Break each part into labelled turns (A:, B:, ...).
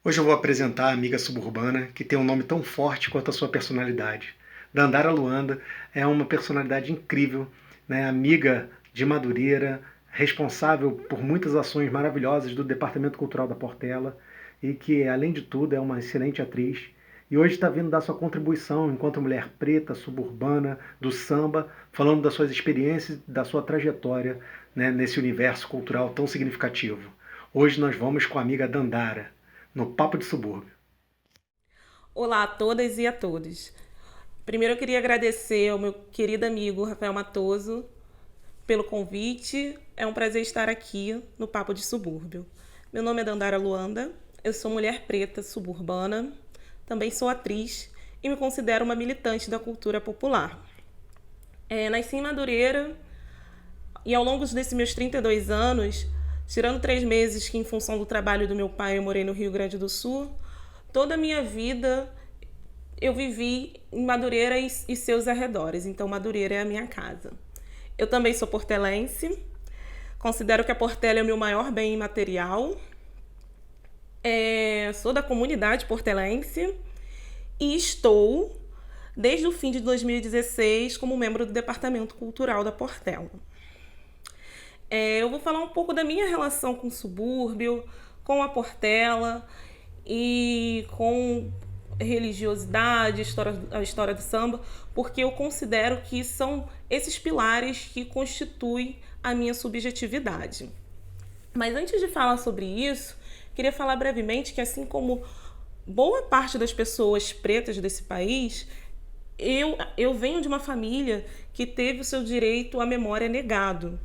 A: Hoje eu vou apresentar a amiga suburbana, que tem um nome tão forte quanto a sua personalidade. Dandara Luanda é uma personalidade incrível, né? Amiga de Madureira, responsável por muitas ações maravilhosas do Departamento Cultural da Portela e que, além de tudo, é uma excelente atriz. E hoje está vindo dar sua contribuição enquanto mulher preta, suburbana, do samba, falando das suas experiências, da sua trajetória, né, nesse universo cultural tão significativo. Hoje nós vamos com a amiga Dandara no Papo de Subúrbio.
B: Olá a todas e a todos. Primeiro eu queria agradecer ao meu querido amigo Rafael Matoso pelo convite. É um prazer estar aqui no Papo de Subúrbio. Meu nome é Dandara Luanda, eu sou mulher preta suburbana, também sou atriz e me considero uma militante da cultura popular. Nasci em Madureira e ao longo desses meus 32 anos, tirando 3 meses que em função do trabalho do meu pai eu morei no Rio Grande do Sul, toda a minha vida eu vivi em Madureira e seus arredores, então Madureira é a minha casa. Eu também sou portelense, considero que a Portela é o meu maior bem material. Sou da comunidade portelense e estou, desde o fim de 2016, como membro do Departamento Cultural da Portela. Eu vou falar um pouco da minha relação com o subúrbio, com a Portela e com religiosidade, a história do samba, porque eu considero que são esses pilares que constituem a minha subjetividade. Mas antes de falar sobre isso, queria falar brevemente que, assim como boa parte das pessoas pretas desse país, eu venho de uma família que teve o seu direito à memória negado.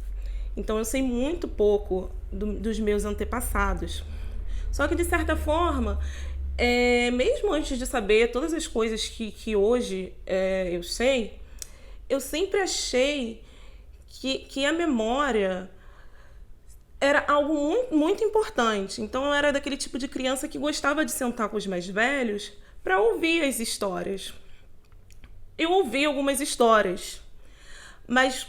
B: Então eu sei muito pouco dos meus antepassados. Só que, de certa forma, mesmo antes de saber todas as coisas que hoje eu sei, eu sempre achei que a memória era algo muito, muito importante. Então eu era daquele tipo de criança que gostava de sentar com os mais velhos para ouvir as histórias. Eu ouvi algumas histórias, mas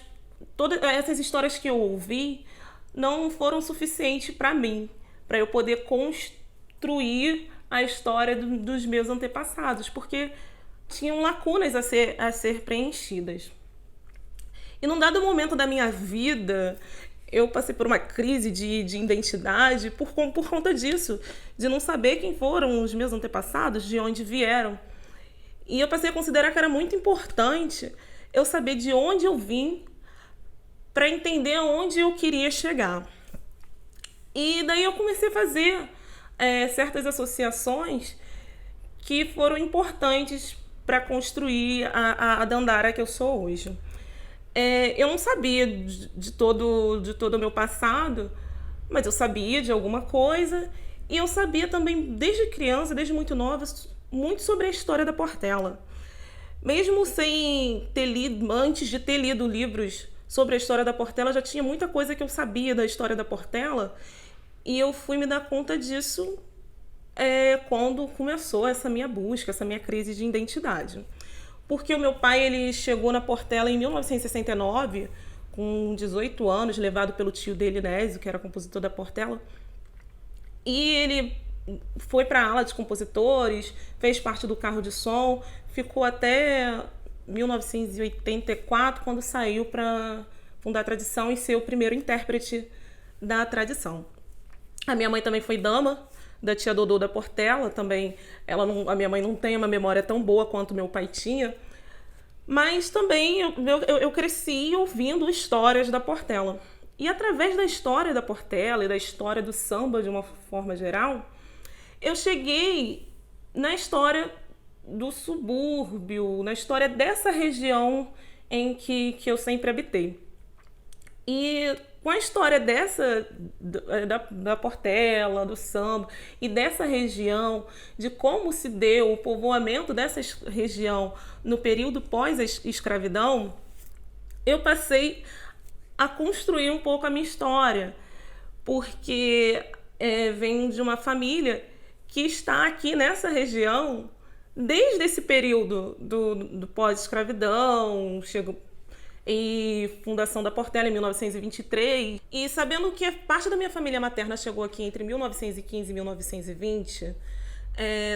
B: todas essas histórias que eu ouvi não foram suficientes para mim, para eu poder construir a história dos meus antepassados, porque tinham lacunas a ser preenchidas. E num dado momento da minha vida, eu passei por uma crise de identidade por conta disso, de não saber quem foram os meus antepassados, de onde vieram. E eu passei a considerar que era muito importante eu saber de onde eu vim para entender aonde eu queria chegar. E daí eu comecei a fazer certas associações que foram importantes para construir a Dandara que eu sou hoje. Eu não sabia de todo o meu passado, mas eu sabia de alguma coisa e eu sabia também desde criança, desde muito nova, muito sobre a história da Portela. Mesmo sem ter lido, antes de ter lido livros sobre a história da Portela, já tinha muita coisa que eu sabia da história da Portela e eu fui me dar conta disso quando começou essa minha busca, essa minha crise de identidade. Porque o meu pai ele chegou na Portela em 1969, com 18 anos, levado pelo tio dele, Nésio, que era compositor da Portela. E ele foi para a ala de compositores, fez parte do carro de som, ficou até 1984, quando saiu para fundar a tradição e ser o primeiro intérprete da tradição. A minha mãe também foi dama da tia Dodô da Portela, também a minha mãe não tem uma memória tão boa quanto meu pai tinha, mas também eu cresci ouvindo histórias da Portela. E através da história da Portela e da história do samba de uma forma geral, eu cheguei na história do subúrbio, na história dessa região em que eu sempre habitei. E com a história da Portela, do samba e dessa região, de como se deu o povoamento dessa região no período pós-escravidão, eu passei a construir um pouco a minha história, porque venho de uma família que está aqui nessa região desde esse período do pós-escravidão, chegou e fundação da Portela em 1923. E sabendo que parte da minha família materna chegou aqui entre 1915 e 1920,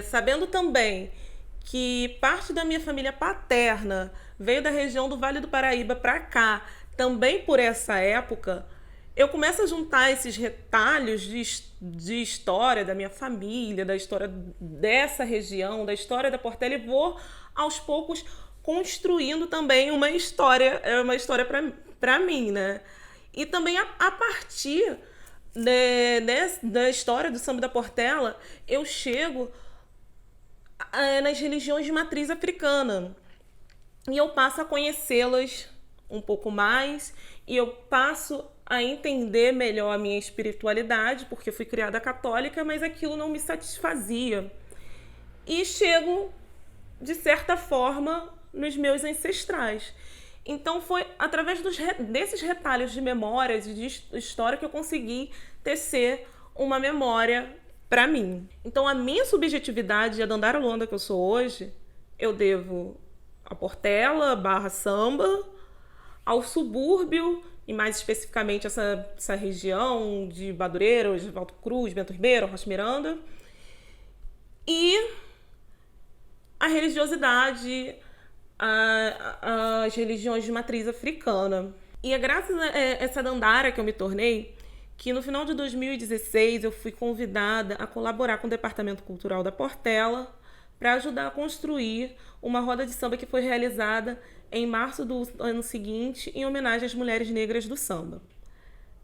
B: Sabendo também que parte da minha família paterna veio da região do Vale do Paraíba para cá, também por essa época, eu começo a juntar esses retalhos de história da minha família, da história dessa região, da história da Portela, e vou, aos poucos, construindo também uma história para mim, né? E também a partir da história do samba da Portela, eu chego nas religiões de matriz africana. E eu passo a conhecê-las um pouco mais, e eu passo a entender melhor a minha espiritualidade, porque eu fui criada católica, mas aquilo não me satisfazia. E chego, de certa forma, nos meus ancestrais. Então foi através desses retalhos de memórias e de história que eu consegui tecer uma memória para mim. Então a minha subjetividade, a Dandara Luanda que eu sou hoje, eu devo a Portela / samba, ao subúrbio, e mais especificamente essa região de Madureira, Oswaldo Cruz, Bento Ribeiro, Rocha Miranda, e a religiosidade, as religiões de matriz africana. E é graças a essa Dandara que eu me tornei que no final de 2016 eu fui convidada a colaborar com o Departamento Cultural da Portela para ajudar a construir uma roda de samba que foi realizada em março do ano seguinte em homenagem às mulheres negras do samba.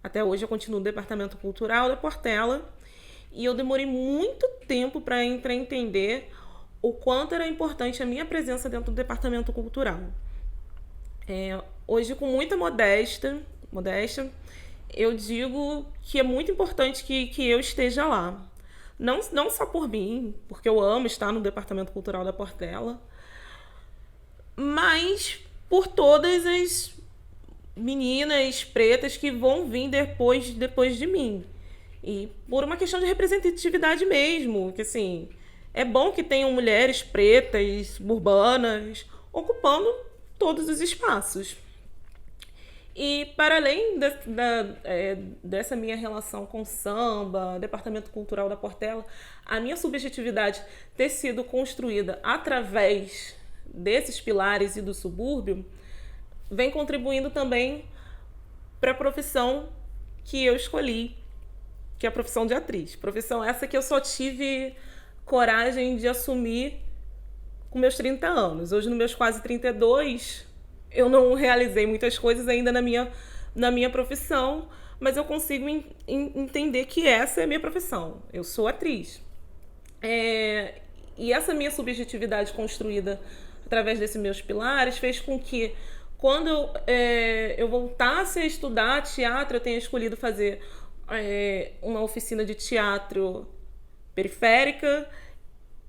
B: Até hoje eu continuo no Departamento Cultural da Portela e eu demorei muito tempo para entender o quanto era importante a minha presença dentro do Departamento Cultural. Hoje, com muita modéstia, eu digo que é muito importante que eu esteja lá. Não só por mim, porque eu amo estar no Departamento Cultural da Portela, mas por todas as meninas pretas que vão vir depois de mim. E por uma questão de representatividade mesmo, que assim, é bom que tenham mulheres pretas, suburbanas, ocupando todos os espaços. E para além dessa minha relação com samba, Departamento Cultural da Portela, a minha subjetividade ter sido construída através desses pilares e do subúrbio vem contribuindo também para a profissão que eu escolhi, que é a profissão de atriz. Profissão essa que eu só tive coragem de assumir com meus 30 anos. Hoje, nos meus quase 32, eu não realizei muitas coisas ainda na minha profissão, mas eu consigo entender que essa é a minha profissão. Eu sou atriz. E essa minha subjetividade construída através desses meus pilares fez com que, quando eu voltasse a estudar teatro, eu tenha escolhido fazer uma oficina de teatro periférica.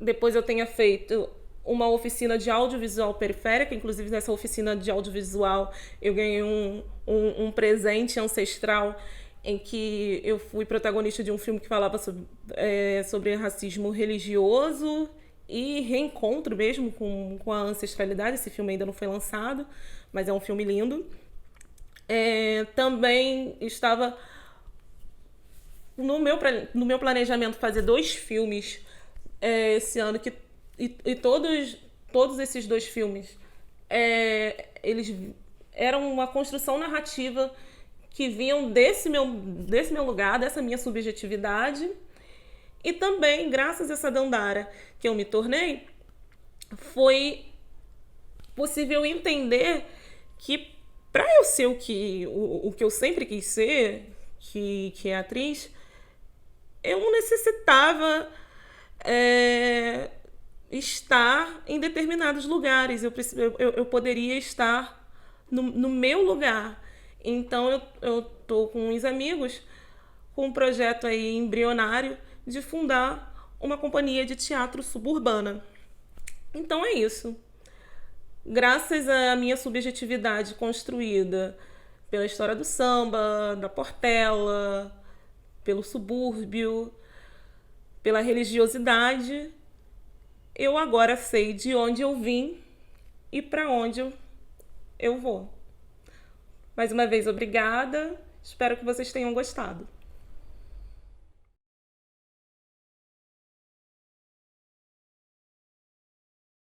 B: Depois eu tenha feito uma oficina de audiovisual periférica. Inclusive, nessa oficina de audiovisual, eu ganhei um presente ancestral em que eu fui protagonista de um filme que falava sobre racismo religioso e reencontro mesmo com a ancestralidade. Esse filme ainda não foi lançado, mas é um filme lindo. Também estava no meu planejamento fazer 2 filmes esse ano, e todos esses 2 filmes eles eram uma construção narrativa que vinham desse meu lugar, dessa minha subjetividade. E também, graças a essa Dandara que eu me tornei, foi possível entender que, para eu ser o que eu sempre quis ser, que é atriz, eu não necessitava estar em determinados lugares. Eu poderia estar no meu lugar. Então eu tô com uns amigos com um projeto aí embrionário de fundar uma companhia de teatro suburbana. Então é isso. Graças à minha subjetividade construída pela história do samba, da Portela, pelo subúrbio, pela religiosidade, eu agora sei de onde eu vim e para onde eu vou. Mais uma vez, obrigada. Espero que vocês tenham gostado.